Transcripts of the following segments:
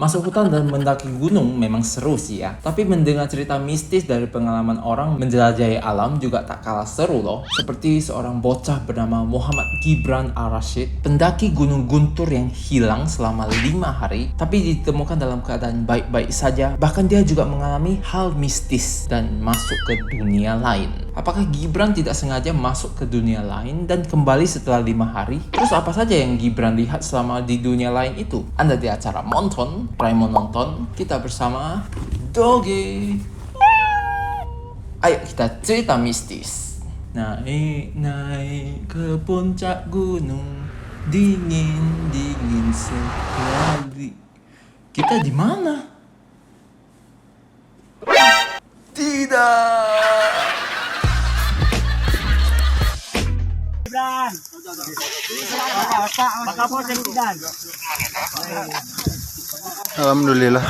Masuk hutan dan mendaki gunung memang seru sih ya. Tapi mendengar cerita mistis dari pengalaman orang menjelajahi alam juga tak kalah seru loh. Seperti seorang bocah bernama Muhammad Gibran Al-Rashid, pendaki Gunung Guntur yang hilang selama 5 hari, tapi ditemukan dalam keadaan baik-baik saja. Bahkan dia juga mengalami hal mistis dan masuk ke dunia lain. Apakah Gibran tidak sengaja masuk ke dunia lain dan kembali setelah 5 hari? Terus apa saja yang Gibran lihat selama di dunia lain itu? Anda di acara Monton, Prime Nonton, kita bersama Doge. Ayo kita cerita mistis. Naik ke puncak gunung, dingin sekali. Kita di mana? Tidak. Alhamdulillah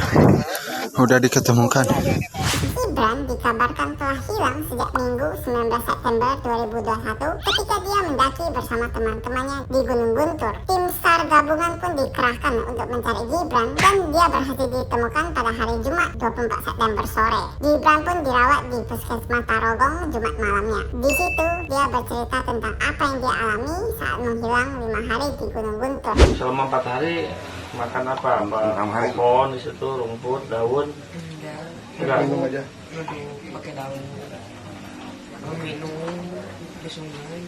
udah diketemukan. Gibran dikabarkan telah hilang sejak Minggu 19 September 2021 ketika dia mendaki bersama teman-temannya di Gunung Guntur. Tim SAR gabungan pun dikerahkan untuk mencari Gibran dan dia berhasil ditemukan pada hari Jumat 24 September sore. Gibran pun dirawat di Puskesmas Tarogong Jumat malamnya. Di situ dia bercerita tentang apa yang dia alami saat menghilang 5 hari di Gunung Guntur. Selama 4 hari makan apa? Pohon di situ, rumput, daun. Enggak. Minum aja. Pakai daun. Minum di sungai.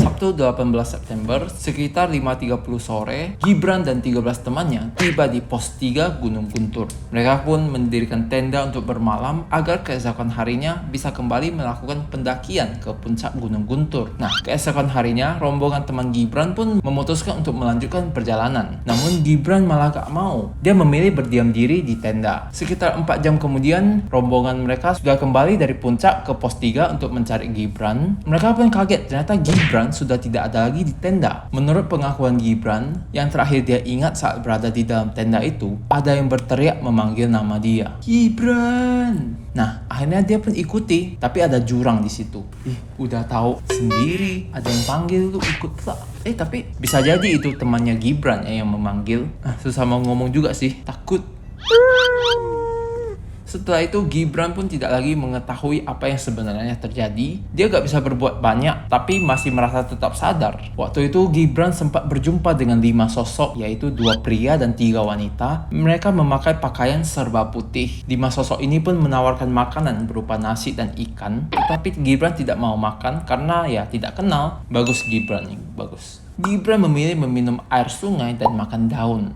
Sabtu 18 September sekitar 5.30 sore, Gibran dan 13 temannya tiba di pos 3 Gunung Guntur. Mereka pun mendirikan tenda untuk bermalam agar keesokan harinya bisa kembali melakukan pendakian ke puncak Gunung Guntur. Nah, keesokan harinya rombongan teman Gibran pun memutuskan untuk melanjutkan perjalanan. Namun Gibran malah gak mau. Dia memilih berdiam diri di tenda. Sekitar 4 jam kemudian, rombongan mereka sudah kembali dari puncak ke pos 3 untuk mencari Gibran. Mereka pun kaget, ternyata Gibran sudah tidak ada lagi di tenda. Menurut pengakuan Gibran, yang terakhir dia ingat saat berada di dalam tenda itu, ada yang berteriak memanggil nama dia. Gibran! Nah, akhirnya dia pun ikuti, tapi ada jurang di situ. Udah tahu sendiri, ada yang panggil lu ikutlah. Tapi bisa jadi itu temannya Gibran yang memanggil. Susah mau ngomong juga sih, takut. Setelah itu Gibran pun tidak lagi mengetahui apa yang sebenarnya terjadi. Dia gak bisa berbuat banyak, tapi masih merasa tetap sadar. Waktu itu Gibran sempat berjumpa dengan 5 sosok, yaitu 2 pria dan 3 wanita. Mereka memakai pakaian serba putih. 5 sosok ini pun menawarkan makanan berupa nasi dan ikan. Tetapi Gibran tidak mau makan karena ya tidak kenal. Bagus Gibran nih, bagus. Gibran memilih meminum air sungai dan makan daun.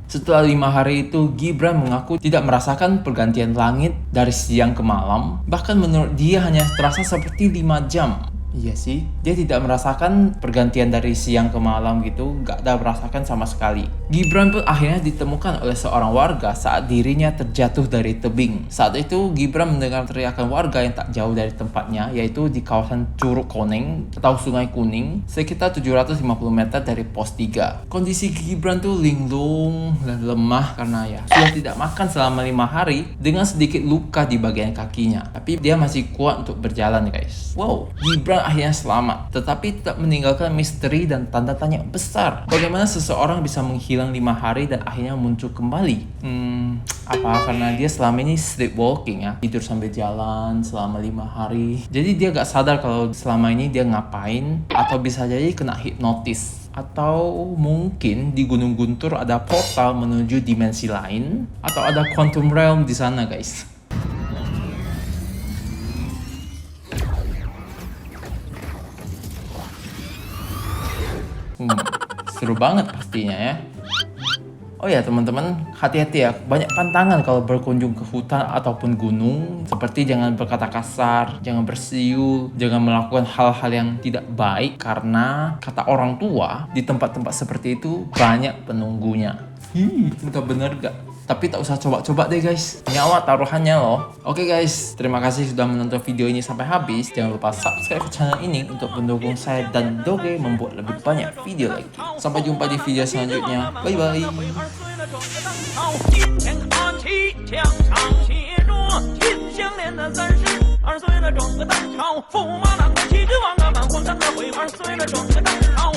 Setelah 5 hari itu, Gibran mengaku tidak merasakan pergantian langit dari siang ke malam. Bahkan menurut dia hanya terasa seperti 5 jam. Iya sih, dia tidak merasakan pergantian dari siang ke malam gitu, gak ada merasakan sama sekali. Gibran pun akhirnya ditemukan oleh seorang warga saat dirinya terjatuh dari tebing. Saat itu Gibran mendengar teriakan warga yang tak jauh dari tempatnya, yaitu di kawasan Curug Koneng atau Sungai Kuning, sekitar 750 meter dari pos 3. Kondisi Gibran tuh linglung dan lemah karena ya sudah tidak makan selama 5 hari dengan sedikit luka di bagian kakinya. Tapi dia masih kuat untuk berjalan guys. Wow, Gibran akhirnya selamat, tetapi tetap meninggalkan misteri dan tanda tanya besar. Bagaimana seseorang bisa menghilang 5 hari dan akhirnya muncul kembali? Apa karena dia selama ini sleepwalking ya, tidur sambil jalan selama 5 hari. Jadi dia gak sadar kalau selama ini dia ngapain, atau bisa jadi kena hipnotis. Atau mungkin di Gunung Guntur ada portal menuju dimensi lain, atau ada quantum realm di sana guys. Seru banget pastinya ya. Oh ya teman-teman, hati-hati ya, banyak pantangan kalau berkunjung ke hutan ataupun gunung. Seperti jangan berkata kasar, jangan bersiul, jangan melakukan hal-hal yang tidak baik. Karena kata orang tua, di tempat-tempat seperti itu banyak penunggunya. Entah bener gak? Tapi tak usah coba-coba deh guys, nyawa taruhannya loh. Oke guys, terima kasih sudah menonton video ini sampai habis. Jangan lupa subscribe ke channel ini untuk mendukung saya dan Doge membuat lebih banyak video lagi. Sampai jumpa di video selanjutnya. Bye bye. 随了整个当朝，驸马郎的旗帜王啊，满皇上的徽牌随了整个当朝。